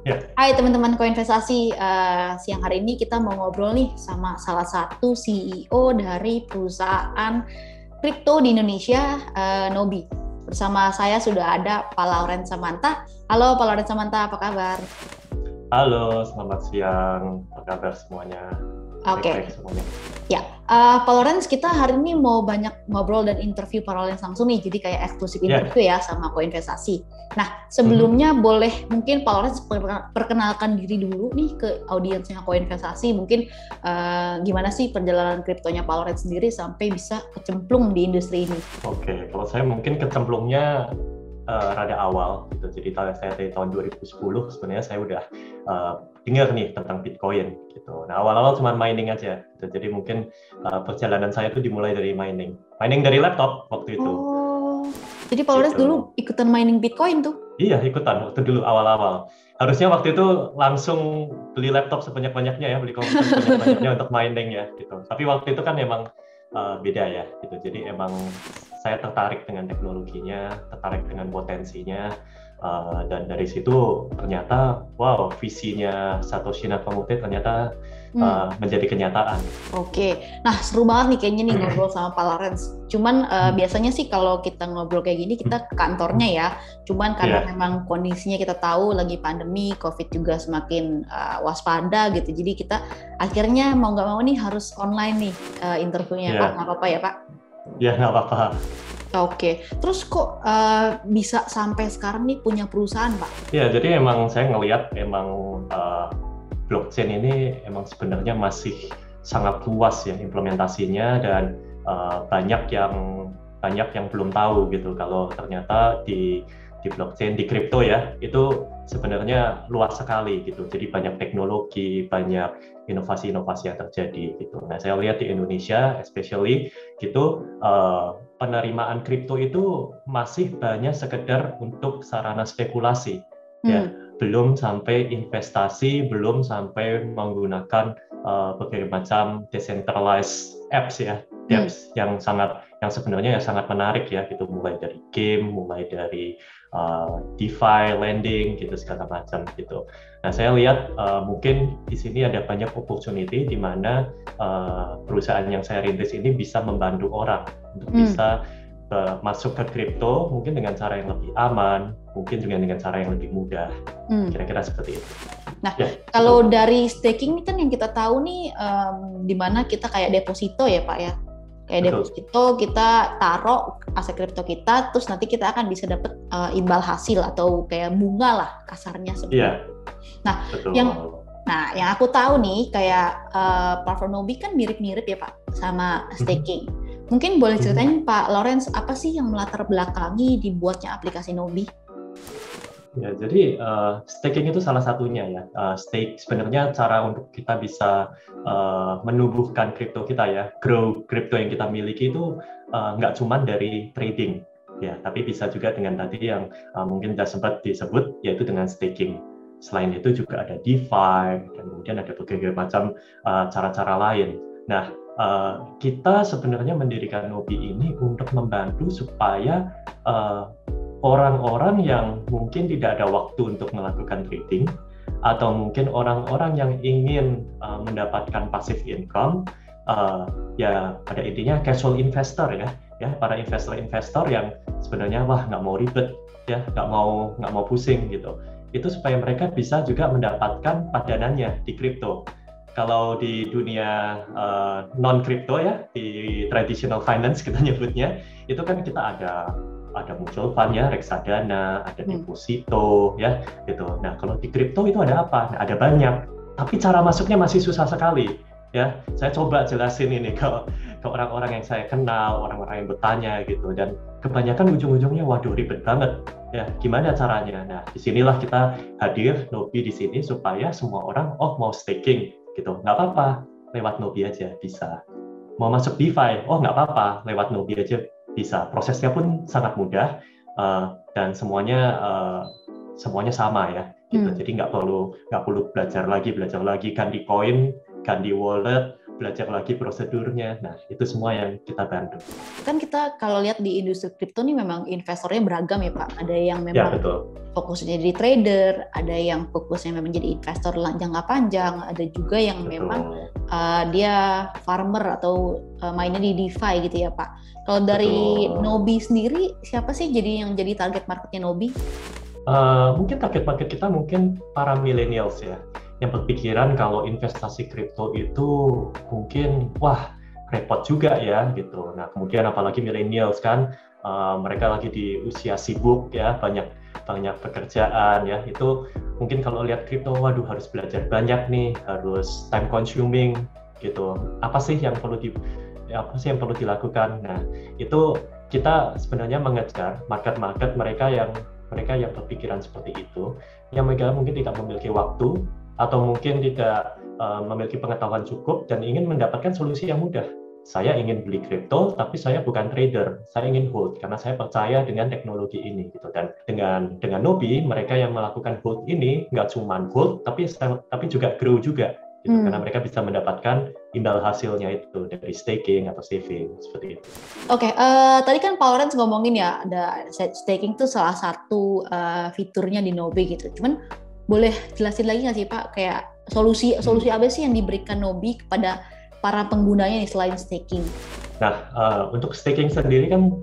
Ya, Hai teman-teman koinvestasi, siang hari ini kita mau ngobrol nih sama salah satu CEO dari perusahaan kripto di Indonesia, Nobi. Bersama saya sudah ada Pak Lauren Samanta. Halo Pak Lauren Samanta, apa kabar? halo, selamat siang. Apa kabar semuanya? Baik-baik Oke, semuanya. ya, Pak Lawrence, kita hari ini mau banyak ngobrol dan interview Pak Lawrence langsung nih, jadi kayak eksklusif Ya, interview ya sama koinvestasi. Nah, mhm. sebelumnya boleh mungkin Pak Lawrence perkenalkan diri dulu nih ke audiensnya koinvestasi, mungkin gimana sih perjalanan kriptonya Pak Lawrence sendiri sampai bisa kecemplung di industri ini. Oke. Kalau saya mungkin kecemplungnya rada awal, gitu. Jadi kalau saya dari tahun 2010, sebenarnya saya udah dengar nih tentang Bitcoin, gitu. Nah, awal-awal cuma mining aja, gitu. Jadi mungkin perjalanan saya itu dimulai dari mining dari laptop waktu itu, Oh, jadi Pak Lawrence dulu gitu. ikutan mining Bitcoin tuh? Iya, ikutan waktu dulu awal-awal. Harusnya waktu itu langsung beli laptop sebanyak-banyaknya ya, beli komputer sebanyak-banyaknya untuk mining ya, gitu. Tapi waktu itu kan memang beda ya, gitu. Jadi emang saya tertarik dengan teknologinya, tertarik dengan potensinya, dan dari situ ternyata, wow, visinya Satoshi Nakamoto ternyata Hmm. menjadi kenyataan. Oke, nah seru banget nih kayaknya nih ngobrol sama Pak Lawrence. Cuman biasanya sih kalau kita ngobrol kayak gini kita ke kantornya ya. Cuman karena Iya, memang kondisinya kita tahu lagi pandemi, COVID juga semakin waspada gitu. Jadi kita akhirnya mau nggak mau nih harus online nih interviewnya Pak. iya, Nggak apa-apa ya Pak? iya nggak apa-apa. Oke, terus kok bisa sampai sekarang nih punya perusahaan Pak? Ya, jadi emang saya ngelihat emang uh, blockchain ini emang sebenarnya masih sangat luas ya implementasinya dan banyak yang belum tahu gitu kalau ternyata di blockchain di kripto ya itu sebenarnya luas sekali gitu. Jadi banyak teknologi, banyak inovasi-inovasi yang terjadi gitu. Nah, saya lihat di Indonesia especially gitu penerimaan kripto itu masih banyak sekedar untuk sarana spekulasi ya, Hmm. belum sampai investasi, belum sampai menggunakan berbagai macam decentralized apps ya, Hmm. dApps yang sebenarnya ya sangat menarik ya, gitu, mulai dari game, mulai dari DeFi, lending gitu segala macam gitu. Nah, saya lihat mungkin di sini ada banyak opportunity di mana perusahaan yang saya rintis ini bisa membantu orang untuk Hmm. bisa masuk ke kripto mungkin dengan cara yang lebih aman, mungkin juga dengan cara yang lebih mudah. Hmm. Kira-kira seperti itu. Nah, Ya, kalau betul. dari staking ini kan yang kita tahu nih, di mana kita kayak deposito ya Pak ya. Kayak Betul. deposito kita taruh aset kripto kita, terus nanti kita akan bisa dapat imbal hasil atau kayak bunga lah kasarnya seperti Iya, itu. Nah, betul. yang aku tahu nih kayak platform Nobi kan mirip-mirip ya Pak sama Mhm. staking. Mungkin boleh Mhm. ceritain Pak Lawrence apa sih yang melatar belakangi dibuatnya aplikasi Nobi? Ya, jadi staking itu salah satunya ya. Stake sebenarnya cara untuk kita bisa menumbuhkan kripto kita ya, grow kripto yang kita miliki itu nggak cuma dari trading ya, tapi bisa juga dengan tadi yang mungkin sudah sempat disebut yaitu dengan staking. Selain itu juga ada DeFi dan kemudian ada berbagai macam cara-cara lain. Nah, kita sebenarnya mendirikan Nobi ini untuk membantu supaya uh, orang-orang yang mungkin tidak ada waktu untuk melakukan trading atau mungkin orang-orang yang ingin mendapatkan passive income, ya pada intinya casual investor ya para investor-investor yang sebenarnya wah nggak mau ribet ya nggak mau pusing gitu, itu supaya mereka bisa juga mendapatkan padanannya di kripto. Kalau di dunia non kripto ya, di traditional finance kita nyebutnya, itu kan kita ada mutual fund ya, reksadana, ada Hmm. deposito ya gitu. Nah, kalau di kripto itu ada apa? Nah, ada banyak, tapi cara masuknya masih susah sekali ya. Saya coba jelasin ini ke orang-orang yang saya kenal, orang-orang yang bertanya gitu, dan kebanyakan ujung-ujungnya waduh ribet banget ya. Gimana caranya? Nah, disinilah kita hadir Nobi di sini supaya semua orang oh mau staking gitu, nggak apa-apa, lewat Nobi aja bisa. Mau masuk DeFi, oh nggak apa-apa, lewat Nobi aja bisa. Prosesnya pun sangat mudah dan semuanya sama ya gitu. Hmm. Jadi nggak perlu belajar lagi ganti koin, ganti wallet, belajar lagi prosedurnya. Nah, itu semua yang kita bantu. Kan kita kalau lihat di industri kripto nih memang investornya beragam ya Pak. Ada yang Ya, memang betul. fokusnya jadi trader, ada yang fokusnya memang jadi investor jangka panjang, ada juga yang Betul. memang dia farmer atau mainnya di DeFi gitu ya Pak. Kalau dari Betul. Nobi sendiri, siapa sih yang jadi target marketnya Nobi? Mungkin target market kita mungkin para millennials ya, yang berpikiran kalau investasi kripto itu mungkin wah repot juga ya gitu. Nah kemudian apalagi millennials kan, mereka lagi di usia sibuk ya, banyak pekerjaan ya, itu mungkin kalau lihat kripto waduh harus belajar banyak nih, harus time consuming gitu. Apa sih yang perlu dilakukan? Nah itu kita sebenarnya mengejar market mereka yang berpikiran seperti itu, yang mereka mungkin tidak memiliki waktu atau mungkin tidak memiliki pengetahuan cukup dan ingin mendapatkan solusi yang mudah. Saya ingin beli kripto, tapi saya bukan trader. Saya ingin hold karena saya percaya dengan teknologi ini, gitu. Dan dengan Nobi, mereka yang melakukan hold ini nggak cuma hold, tapi juga grow juga. Gitu, karena mereka bisa mendapatkan imbal hasilnya itu dari staking atau saving seperti itu. Oke, tadi kan Pak Lawrence ngomongin ya ada staking itu salah satu fiturnya di Nobi gitu. Cuman boleh jelasin lagi nggak sih Pak, kayak solusi apa sih yang diberikan Nobi kepada para penggunanya nih selain staking? Nah, untuk staking sendiri kan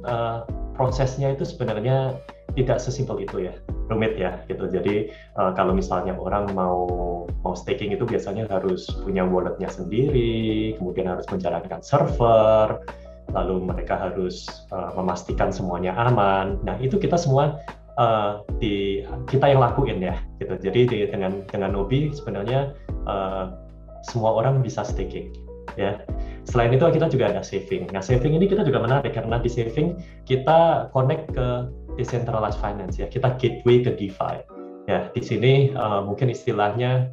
prosesnya itu sebenarnya tidak sesimpel itu ya, rumit ya gitu. Jadi kalau misalnya orang mau staking itu biasanya harus punya walletnya sendiri, kemudian harus menjalankan server, lalu mereka harus memastikan semuanya aman. Nah itu kita semua kita yang lakuin ya gitu. Jadi dengan Nobi sebenarnya semua orang bisa staking ya. Selain itu kita juga ada saving. Nah saving ini kita juga menarik karena di saving kita connect ke decentralized finance ya, kita gateway ke DeFi ya. Di sini mungkin istilahnya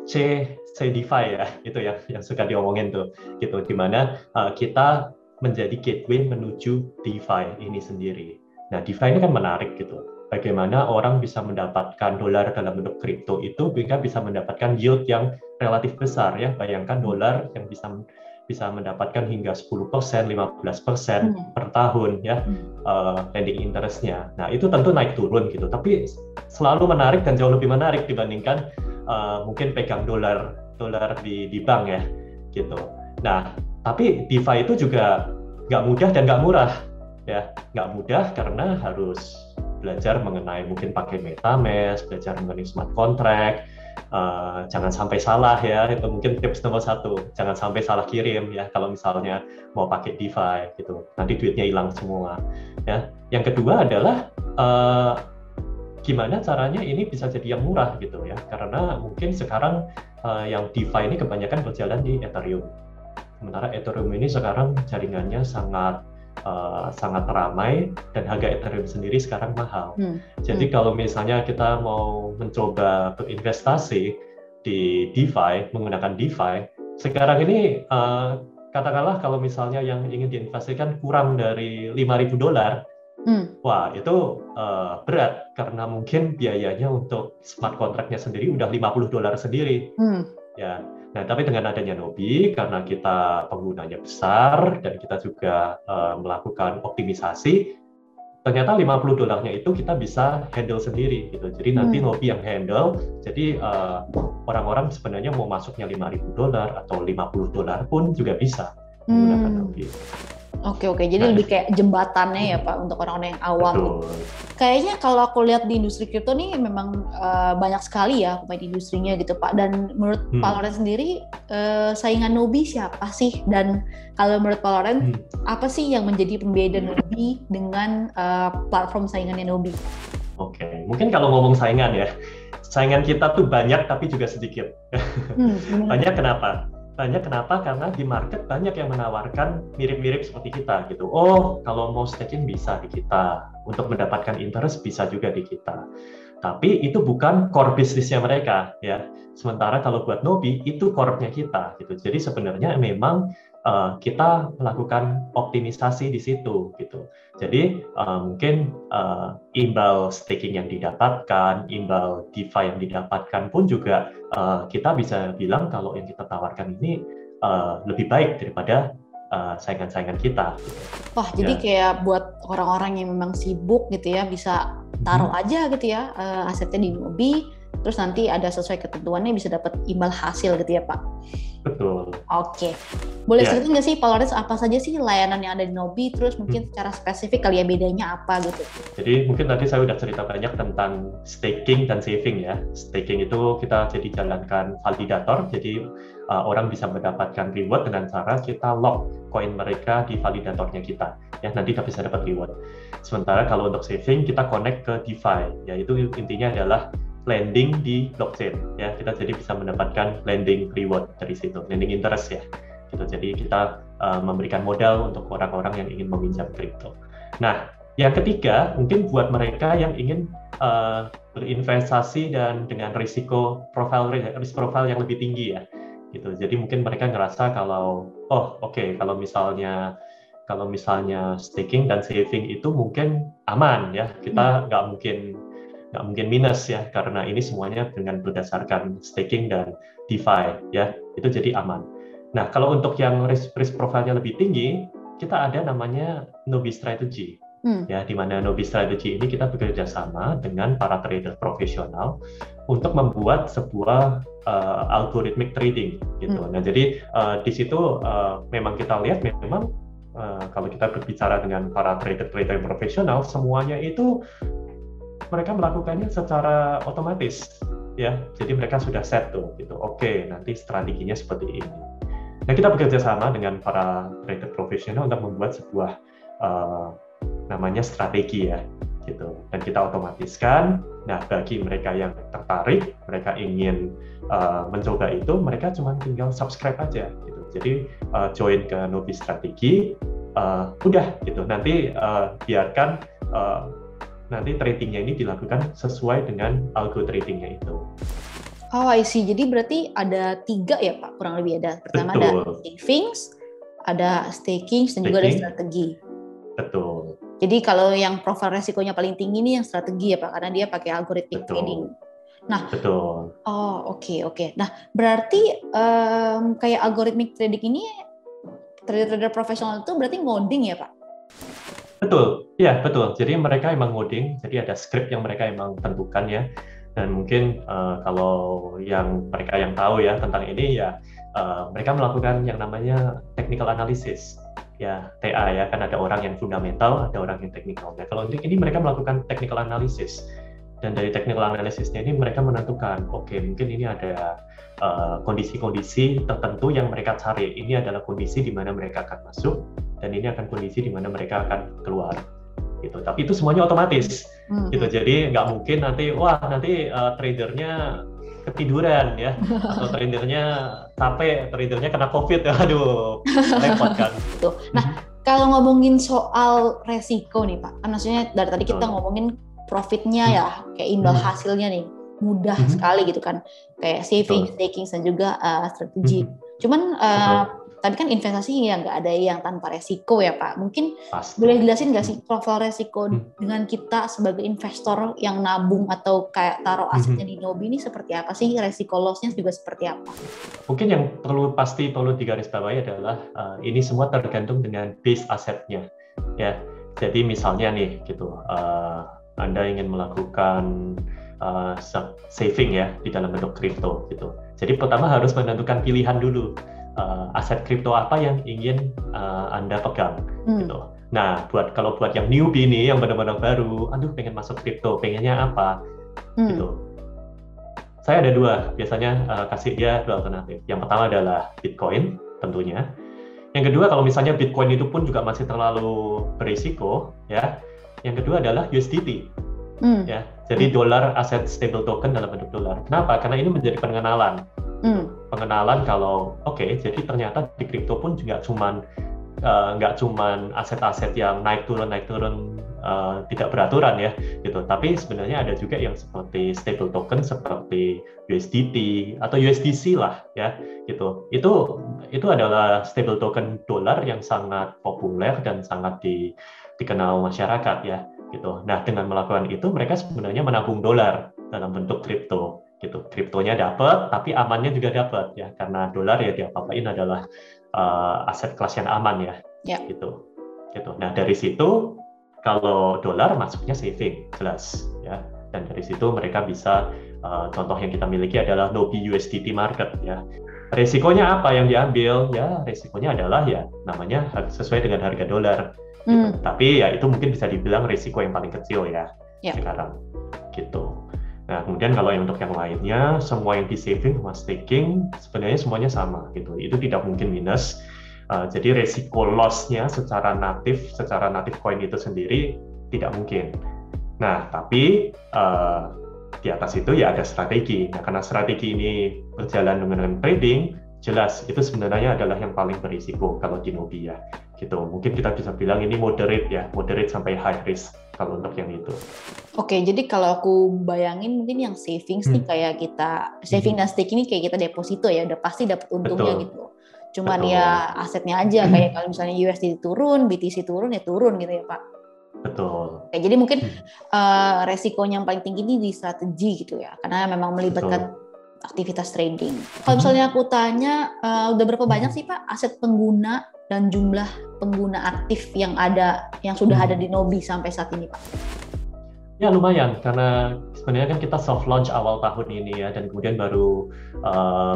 C DeFi ya, itu yang suka diomongin tuh gitu, dimana kita menjadi gateway menuju DeFi ini sendiri. Nah DeFi ini kan menarik gitu, bagaimana orang bisa mendapatkan dolar dalam bentuk kripto itu bisa mendapatkan yield yang relatif besar ya. Bayangkan dolar yang bisa mendapatkan hingga 10%, 15% per tahun ya, lending interest-nya. Nah itu tentu naik turun gitu, tapi selalu menarik dan jauh lebih menarik dibandingkan mungkin pegang dolar di bank ya gitu. Nah tapi DeFi itu juga nggak mudah dan nggak murah ya. Nggak mudah karena harus belajar mengenai mungkin pakai MetaMask, belajar mengenai smart contract. Jangan sampai salah ya, itu mungkin tips nomor 1, jangan sampai salah kirim ya kalau misalnya mau pakai DeFi gitu, nanti duitnya hilang semua ya. Yang kedua adalah gimana caranya ini bisa jadi yang murah gitu ya, karena mungkin sekarang yang DeFi ini kebanyakan berjalan di Ethereum, sementara Ethereum ini sekarang jaringannya sangat ramai dan harga Ethereum sendiri sekarang mahal. Jadi kalau misalnya kita mau mencoba berinvestasi di DeFi, menggunakan DeFi, sekarang ini katakanlah kalau misalnya yang ingin diinvestasikan kurang dari $5.000, wah itu berat karena mungkin biayanya untuk smart contract-nya sendiri udah $50 sendiri. Ya. Nah, tapi dengan adanya Nobi, karena kita penggunanya besar dan kita juga melakukan optimisasi, ternyata $50-nya itu kita bisa handle sendiri gitu. Jadi nanti Nobi yang handle. Jadi orang-orang sebenarnya mau masuknya $5.000 atau $50 pun juga bisa menggunakan Nobi. Oke, jadi lebih kayak jembatannya ya Pak untuk orang-orang yang awam. Betul. Kayaknya kalau aku lihat di industri kripto nih memang banyak sekali ya pemain industrinya gitu Pak. Dan menurut Pak Lawrence sendiri saingan Nobi siapa sih? Dan kalau menurut Pak Lawrence apa sih yang menjadi pembeda Nobi dengan platform saingannya Nobi? Oke, mungkin kalau ngomong saingan ya, saingan kita tuh banyak tapi juga sedikit. Banyak kenapa? Banyak kenapa? Karena di market banyak yang menawarkan mirip-mirip seperti kita gitu. Oh, kalau mau staking bisa di kita. Untuk mendapatkan interest bisa juga di kita. Tapi itu bukan core bisnisnya mereka ya. Sementara kalau buat Nobi itu core-nya kita gitu. Jadi sebenarnya memang kita melakukan optimisasi di situ gitu. Jadi mungkin imbal staking yang didapatkan, imbal DeFi yang didapatkan pun juga kita bisa bilang kalau yang kita tawarkan ini lebih baik daripada saingan-saingan kita. Wah, jadi kayak buat orang-orang yang memang sibuk gitu ya, bisa taruh aja gitu ya asetnya di Nobi, terus nanti ada sesuai ketentuannya bisa dapat imbal hasil gitu ya Pak? Betul. Oke. Boleh cerita nggak sih Pak Lawrence apa saja sih layanan yang ada di Nobi, terus mungkin secara spesifik kali ya bedanya apa gitu? Jadi mungkin tadi saya udah cerita banyak tentang staking dan saving ya. Staking itu kita jadi jalankan validator, jadi orang bisa mendapatkan reward dengan cara kita lock koin mereka di validatornya kita. Ya, nanti kita bisa dapat reward. Sementara kalau untuk saving kita connect ke DeFi, yaitu intinya adalah lending di blockchain. Ya, kita jadi bisa mendapatkan lending reward dari situ, lending interest ya. Gitu. Jadi kita memberikan modal untuk orang-orang yang ingin meminjam kripto. Nah, yang ketiga, mungkin buat mereka yang ingin berinvestasi dan dengan risk profile yang lebih tinggi ya, gitu. Jadi mungkin mereka ngerasa kalau kalau misalnya staking dan saving itu mungkin aman ya, kita nggak mungkin minus ya, karena ini semuanya dengan berdasarkan staking dan DeFi ya, itu jadi aman. Nah, kalau untuk yang risk profile-nya lebih tinggi, kita ada namanya Nobi Strategy. Ya, di mana Nobi Strategy ini kita bekerja sama dengan para trader profesional untuk membuat sebuah algorithmic trading gitu. Nah, jadi di situ memang kita lihat memang kalau kita berbicara dengan para trader profesional, semuanya itu mereka melakukannya secara otomatis ya. Jadi mereka sudah set tuh gitu. Oke, nanti strateginya seperti ini. Nah, kita bekerja sama dengan para trader profesional untuk membuat sebuah namanya strategi ya, gitu. Dan kita otomatiskan. Nah, bagi mereka yang tertarik, mereka ingin mencoba itu, mereka cuma tinggal subscribe aja, gitu. Jadi join ke Nobi Strategi, udah gitu. Nanti biarkan nanti tradingnya ini dilakukan sesuai dengan algo tradingnya itu. Oh, I see. Jadi berarti ada 3 ya Pak, kurang lebih ada. Pertama ada savings, ada staking, dan juga ada strategi. Betul. Jadi kalau yang profil resikonya paling tinggi ini yang strategi ya Pak, karena dia pakai algoritmic trading. Nah, betul. Oh, oke. Nah, berarti kayak algoritmic trading ini trader profesional itu berarti ngoding ya Pak? Betul, ya betul. Jadi mereka emang ngoding, jadi ada script yang mereka emang tentukan ya. Dan mungkin kalau mereka yang tahu ya tentang ini ya, mereka melakukan yang namanya technical analysis. Ya, TA ya, kan ada orang yang fundamental, ada orang yang teknikal. Nah, kalau untuk ini mereka melakukan technical analysis, dan dari technical analysisnya ini mereka menentukan, oke, mungkin ini ada kondisi-kondisi tertentu yang mereka cari. Ini adalah kondisi di mana mereka akan masuk, dan ini akan kondisi di mana mereka akan keluar. Gitu. Tapi itu semuanya otomatis. Gitu. Jadi nggak mungkin nanti tradernya ketiduran ya, atau tradernya capek, tradernya kena COVID ya, aduh, repot kan. Tuh. Nah, kalau ngomongin soal resiko nih Pak, kan maksudnya dari tadi kita ngomongin profitnya ya, kayak imbal hasilnya nih, mudah sekali gitu kan, kayak saving, staking, dan juga strategi. Cuman tapi kan investasi ya nggak ada yang tanpa resiko ya Pak. Mungkin boleh jelasin nggak sih profil resiko dengan kita sebagai investor yang nabung atau kayak taruh asetnya di Nobi ini seperti apa sih? Resiko loss-nya juga seperti apa? Mungkin yang perlu digarisbawahi adalah ini semua tergantung dengan base asetnya. Ya, jadi misalnya nih gitu, Anda ingin melakukan saving ya di dalam bentuk kripto gitu. Jadi pertama harus menentukan pilihan dulu. Aset kripto apa yang ingin Anda pegang gitu. Nah, kalau buat yang newbie nih yang benar-benar baru, pengen masuk kripto, pengennya apa gitu. Saya ada 2, biasanya kasih dia 2 alternatif. Yang pertama adalah Bitcoin tentunya. Yang kedua, kalau misalnya Bitcoin itu pun juga masih terlalu berisiko ya. Yang kedua adalah USDT. Ya. Jadi dolar, aset stable token dalam bentuk dolar. Kenapa? Karena ini menjadi pengenalan. Pengenalan kalau jadi ternyata di kripto pun juga nggak cuman aset-aset yang naik turun tidak beraturan ya gitu, tapi sebenarnya ada juga yang seperti stable token seperti USDT atau USDC lah ya gitu. Itu adalah stable token dolar yang sangat populer dan sangat dikenal masyarakat ya gitu. Nah, dengan melakukan itu mereka sebenarnya menabung dolar dalam bentuk kripto gitu. Kriptonya dapat, tapi amannya juga dapat ya, karena dolar ya diapa-apain adalah aset kelas yang aman ya, gitu. Nah dari situ kalau dolar masuknya saving jelas ya, dan dari situ mereka bisa contoh yang kita miliki adalah Nobi USDT market ya. Resikonya apa yang diambil? Ya resikonya adalah ya namanya sesuai dengan harga dolar. Gitu. Tapi ya itu mungkin bisa dibilang resiko yang paling kecil ya sekarang gitu. Nah kemudian kalau yang untuk yang lainnya semua yang di saving sama staking sebenarnya semuanya sama gitu. Itu tidak mungkin minus. Jadi resiko loss-nya secara natif koin itu sendiri tidak mungkin. Nah tapi di atas itu ya ada strategi. Nah karena strategi ini berjalan dengan trading, jelas itu sebenarnya adalah yang paling berisiko kalau di Nobi ya. Gitu. Mungkin kita bisa bilang ini moderate sampai high risk kalau untuk yang itu. Oke, jadi kalau aku bayangin mungkin yang savings nih kayak kita saving dan stake ini kayak kita deposito ya, udah pasti dapat untungnya gitu. Cuman ya asetnya aja kayak kalau misalnya USD turun, BTC turun ya turun gitu ya Pak. Betul. Jadi mungkin resikonya yang paling tinggi ini di strategi gitu ya, karena memang melibatkan aktivitas trading. Kalau misalnya aku tanya, udah berapa banyak sih Pak aset pengguna dan jumlah pengguna aktif yang sudah ada di Nobi sampai saat ini Pak? Ya lumayan, karena sebenarnya kan kita soft launch awal tahun ini ya, dan kemudian baru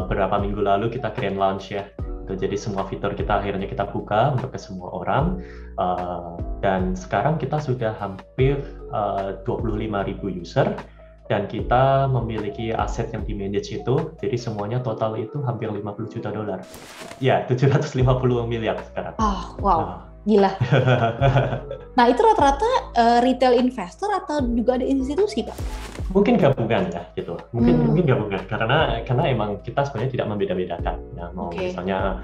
beberapa minggu lalu kita grand launch ya. Jadi semua fitur kita akhirnya kita buka untuk ke semua orang, dan sekarang kita sudah hampir 25.000 user, dan kita memiliki aset yang di-manage itu, jadi semuanya total itu hampir $50 juta. Ya, 750 miliar sekarang. Oh, wow. Gila. Nah, itu rata-rata retail investor atau juga ada institusi, Pak? Mungkin gabungan ya, gitu. Mungkin gabungan karena emang kita sebenarnya tidak membeda-bedakan. Ya, mau misalnya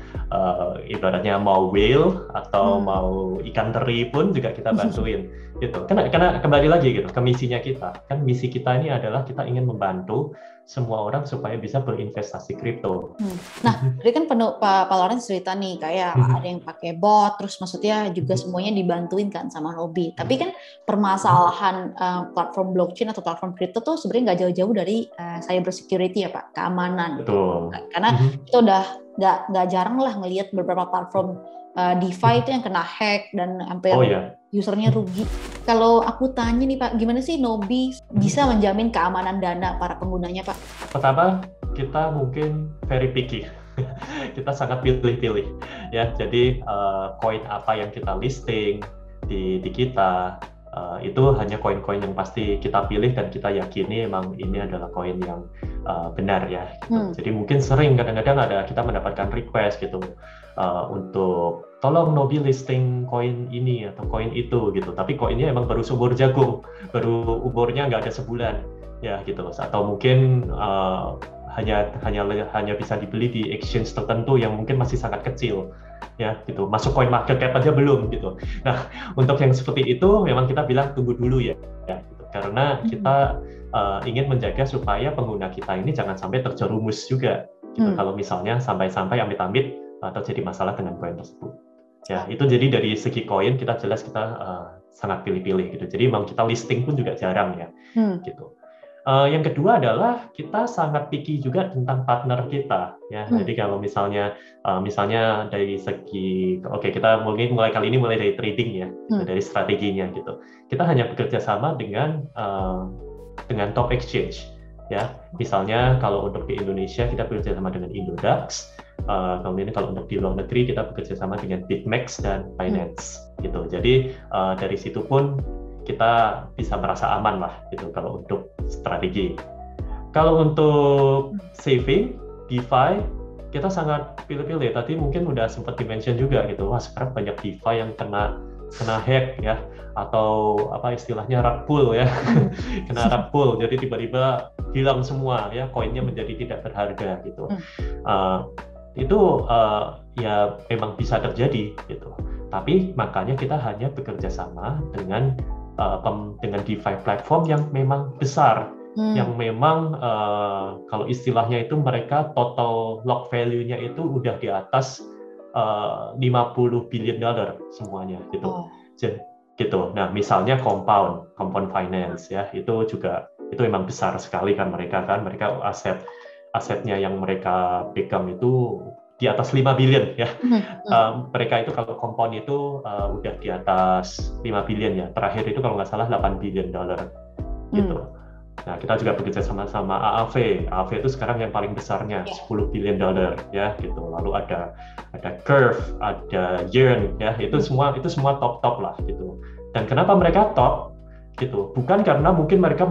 ibaratnya mau whale atau mau ikan teri pun juga kita bantuin, gitu. Karena kembali lagi gitu ke misinya kita. Kan misi kita ini adalah kita ingin membantu semua orang supaya bisa berinvestasi kripto. Nah, tadi kan Pak Lawrence cerita nih kayak ada yang pakai bot, terus maksudnya juga semuanya dibantuin kan sama Nobi. Tapi kan permasalahan platform blockchain atau platform kripto tuh sebenarnya nggak jauh-jauh dari cyber security ya Pak, keamanan. Betul. Karena kita udah nggak jarang lah ngelihat beberapa platform DeFi itu yang kena hack dan sampai usernya rugi. Kalau aku tanya nih Pak, gimana sih Nobi bisa menjamin keamanan dana para penggunanya Pak? Pertama, kita mungkin very picky. Kita sangat pilih-pilih ya. Jadi koin apa yang kita listing di kita itu hanya koin-koin yang pasti kita pilih dan kita yakini emang ini adalah koin yang benar ya. Gitu. Jadi mungkin sering kadang-kadang kita mendapatkan request gitu untuk tolong Nobi listing koin ini atau koin itu gitu. Tapi koinnya emang baru subur jagung, baru umurnya nggak ada sebulan ya gitu. Atau mungkin hanya bisa dibeli di exchange tertentu yang mungkin masih sangat kecil ya gitu, masuk coin market cap aja belum gitu. Nah untuk yang seperti itu memang kita bilang tunggu dulu ya gitu. Karena kita ingin menjaga supaya pengguna kita ini jangan sampai terjerumus juga gitu. Kalau misalnya sampai amit-amit terjadi masalah dengan koin tersebut ya. Itu jadi dari segi koin kita jelas kita sangat pilih-pilih gitu. Jadi memang kita listing pun juga jarang ya gitu. Yang kedua adalah kita sangat picky juga tentang partner kita ya. Jadi kalau misalnya dari segi kita mulai kali ini mulai dari trading ya, gitu, dari strateginya gitu. Kita hanya bekerja sama dengan top exchange ya. Misalnya kalau untuk di Indonesia kita bekerja sama dengan Indodax. Kemudian kalau untuk di luar negeri kita bekerja sama dengan BitMEX dan Binance gitu. Jadi dari situ pun kita bisa merasa aman lah gitu kalau untuk strategi. Kalau untuk saving, DeFi, kita sangat pilih-pilih. Tadi mungkin udah sempat di-mention juga gitu. Wah sekarang banyak DeFi yang kena hack ya, atau apa istilahnya rug pull ya, kena rug pull. Jadi tiba-tiba hilang semua ya, koinnya menjadi tidak berharga gitu. Itu ya memang bisa terjadi gitu. Tapi makanya kita hanya bekerja sama dengan DeFi platform yang memang besar, yang memang kalau istilahnya itu mereka total lock value-nya itu udah di atas $50 billion semuanya gitu. Gitu. Nah, misalnya Compound Finance ya, itu juga itu memang besar sekali kan mereka asetnya yang mereka pegang itu di atas 5 billion ya. Mereka itu kalau compound itu udah di atas 5 billion ya. Terakhir itu kalau nggak salah 8 billion dollar gitu. Nah, kita juga bekerja sama AAV. AAV itu sekarang yang paling besarnya 10 billion dollar ya gitu. Lalu ada Curve, ada Yearn ya. Itu semua top lah gitu. Dan kenapa mereka top gitu? Bukan karena mungkin mereka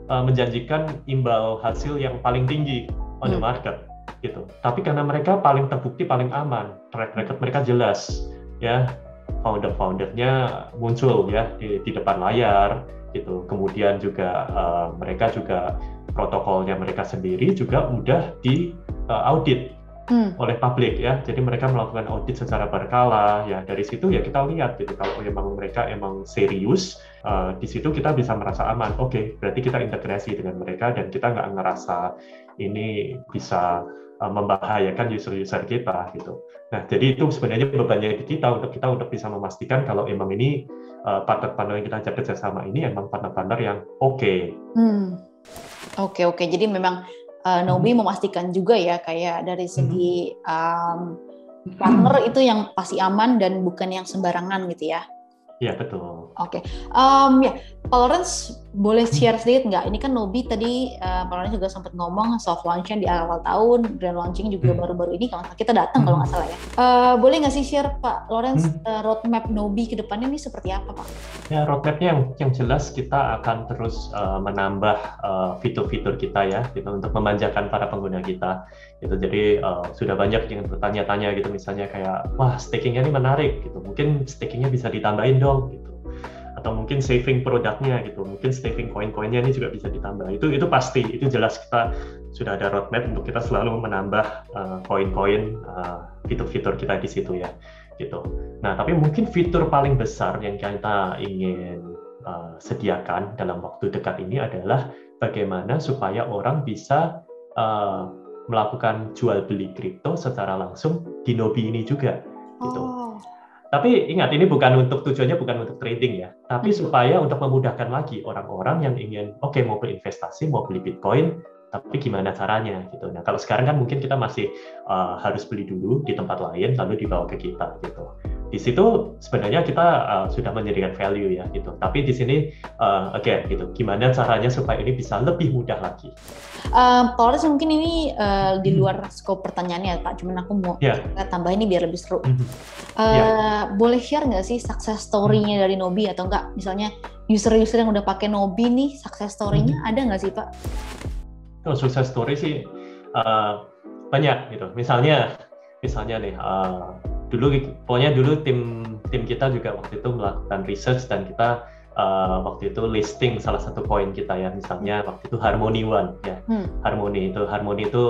menjanjikan imbal hasil yang paling tinggi on the market gitu. Tapi karena mereka paling terbukti, paling aman, track record mereka jelas ya. Founder-foundernya muncul ya di depan layar gitu. Kemudian juga mereka juga protokolnya mereka sendiri juga mudah di audit oleh publik ya. Jadi mereka melakukan audit secara berkala ya. Dari situ ya kita lihat gitu kalau mereka serius, di situ kita bisa merasa aman. Oke, berarti kita integrasi dengan mereka dan kita nggak ngerasa ini bisa membahayakan user-user kita gitu. Nah, jadi itu sebenarnya bebannya di kita untuk bisa memastikan kalau emang ini partner-partner yang kita ajak kerjasama ini emang partner-partner yang oke. Oke. Jadi memang Nobi memastikan juga ya kayak dari segi partner itu yang pasti aman dan bukan yang sembarangan gitu ya. Iya, betul. Oke. Ya, Pak Lawrence boleh share sedikit nggak? Ini kan Nobi tadi Pak Lawrence juga sempat ngomong soft launch-nya di awal tahun, grand launching juga baru-baru ini kalau kita datang kalau nggak salah ya. Boleh nggak sih share Pak Lawrence roadmap Nobi ke depannya ini seperti apa Pak? Ya, roadmap-nya yang jelas kita akan terus menambah fitur-fitur kita ya, gitu, untuk memanjakan para pengguna kita. Gitu. Jadi sudah banyak yang bertanya-tanya gitu, misalnya kayak, wah staking-nya ini menarik, gitu. Mungkin staking-nya bisa ditambahin dong, gitu. Atau mungkin saving produknya gitu, mungkin saving koin-koinnya ini juga bisa ditambah. Itu pasti, itu jelas kita sudah ada roadmap untuk kita selalu menambah koin-koin fitur-fitur kita di situ ya, gitu. Nah, tapi mungkin fitur paling besar yang kita ingin sediakan dalam waktu dekat ini adalah bagaimana supaya orang bisa melakukan jual beli kripto secara langsung di Nobi ini juga, gitu. Tapi ingat, ini tujuannya bukan untuk trading ya, tapi supaya untuk memudahkan lagi orang-orang yang ingin, mau berinvestasi, mau beli Bitcoin, tapi gimana caranya gitu. Nah, kalau sekarang kan mungkin kita masih harus beli dulu di tempat lain, lalu dibawa ke kita gitu. Di situ sebenarnya kita sudah menyediakan value ya gitu. Tapi di sini gitu, gimana caranya supaya ini bisa lebih mudah lagi. Pak Lawrence mungkin ini di luar skop pertanyaannya Pak, cuman aku mau tambahin ini biar lebih seru. Boleh share nggak sih success story-nya dari Nobi atau enggak, misalnya user-user yang udah pakai Nobi nih, success story-nya ada nggak sih Pak? Success story sih banyak gitu. Misalnya nih dulu tim kita juga waktu itu melakukan research dan kita waktu itu listing salah satu koin kita ya, misalnya waktu itu Harmony One ya. Harmony itu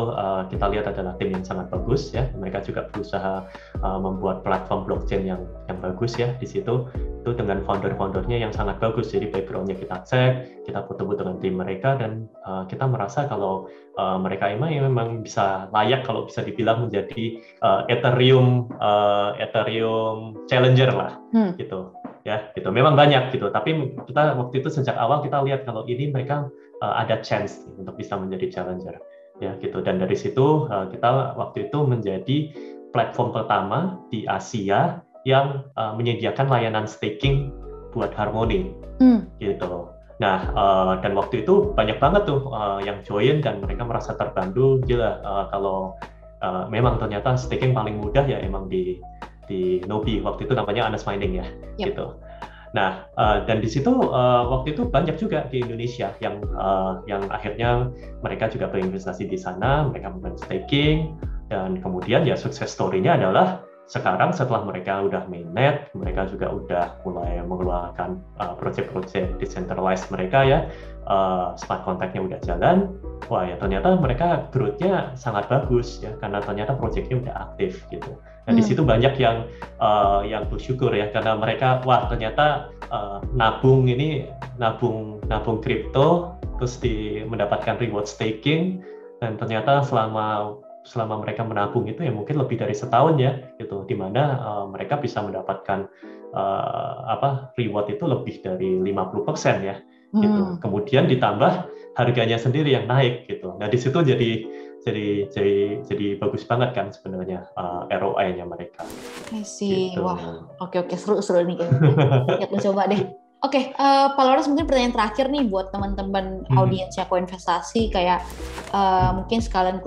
kita lihat adalah tim yang sangat bagus ya. Mereka juga berusaha membuat platform blockchain yang bagus ya di situ. Itu dengan founder-foundernya yang sangat bagus. Jadi background-nya kita cek, kita ketemu dengan tim mereka dan kita merasa kalau mereka memang bisa layak kalau bisa dibilang menjadi Ethereum challenger lah gitu. Ya, gitu. Memang banyak gitu. Tapi kita waktu itu sejak awal kita lihat kalau ini mereka ada chance untuk bisa menjadi challenger, ya gitu. Dan dari situ kita waktu itu menjadi platform pertama di Asia yang menyediakan layanan staking buat Harmony, gitu. Nah, dan waktu itu banyak banget tuh yang join dan mereka merasa terbantu. Gila, kalau memang ternyata staking paling mudah ya emang di Nobi, waktu itu namanya Honest Mining ya, gitu. Nah, dan di situ waktu itu banyak juga di Indonesia yang akhirnya mereka juga berinvestasi di sana, mereka melakukan staking, dan kemudian ya sukses story-nya adalah sekarang setelah mereka udah mainnet, mereka juga udah mulai mengeluarkan proyek-proyek decentralized mereka ya, smart contract-nya udah jalan. Wah ya ternyata mereka growth-nya sangat bagus ya, karena ternyata proyeknya udah aktif gitu. Nah di situ banyak yang bersyukur ya, karena mereka ternyata nabung kripto terus mendapatkan reward staking, dan ternyata selama mereka menabung itu ya mungkin lebih dari setahun ya gitu, di mana mereka bisa mendapatkan reward itu lebih dari 50% ya gitu. Kemudian ditambah harganya sendiri yang naik gitu. Nah di situ jadi bagus banget kan sebenarnya ROI-nya mereka. I see. Gitu. Wah, oke seru nih kayaknya. Lihat mencoba deh. Oke, Pak Lawrence, mungkin pertanyaan terakhir nih buat teman-teman audiensnya Koinvestasi, kayak mungkin sekalian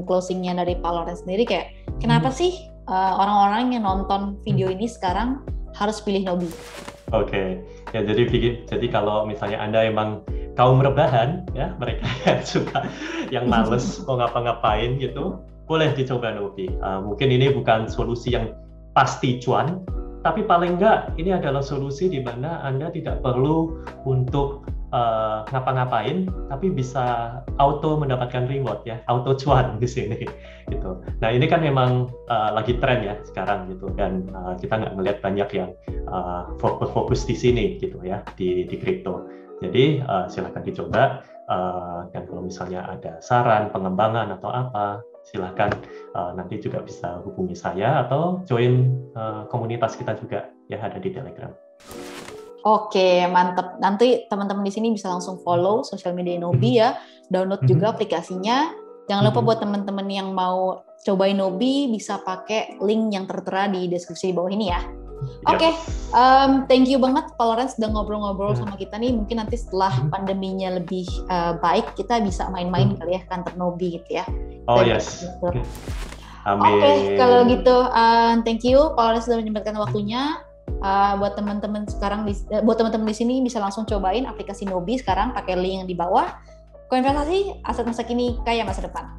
closingnya dari Pak Lawrence sendiri, kayak kenapa sih orang-orang yang nonton video ini sekarang harus pilih Nobi? Oke, ya jadi kalau misalnya Anda emang kaum rebahan ya, mereka yang suka yang males mau ngapa-ngapain gitu, boleh dicoba Nobi. Mungkin ini bukan solusi yang pasti cuan, tapi paling enggak ini adalah solusi di mana Anda tidak perlu untuk ngapa-ngapain, tapi bisa auto mendapatkan reward ya, auto cuan di sini gitu. Nah ini kan memang lagi tren ya sekarang gitu, dan kita nggak melihat banyak yang fokus di sini gitu ya di kripto. Jadi silakan dicoba, dan kalau misalnya ada saran pengembangan atau apa, silahkan nanti juga bisa hubungi saya atau join komunitas kita juga ya, ada di Telegram. Oke, mantep. Nanti teman-teman di sini bisa langsung follow sosial media Nobi ya, download juga aplikasinya. Jangan lupa buat teman-teman yang mau cobain Nobi bisa pakai link yang tertera di deskripsi di bawah ini ya. Oke, thank you banget Pak Lawrence udah ngobrol-ngobrol sama kita nih. Mungkin nanti setelah pandeminya lebih baik, kita bisa main-main kali ya kantor Nobi gitu ya. Oh yes. Oke, kalau gitu thank you Pak Lawrence sudah menyempatkan waktunya. Buat teman-teman di sini bisa langsung cobain aplikasi Nobi sekarang pakai link yang di bawah. Koinvestasi, aset masa kini, kaya masa depan.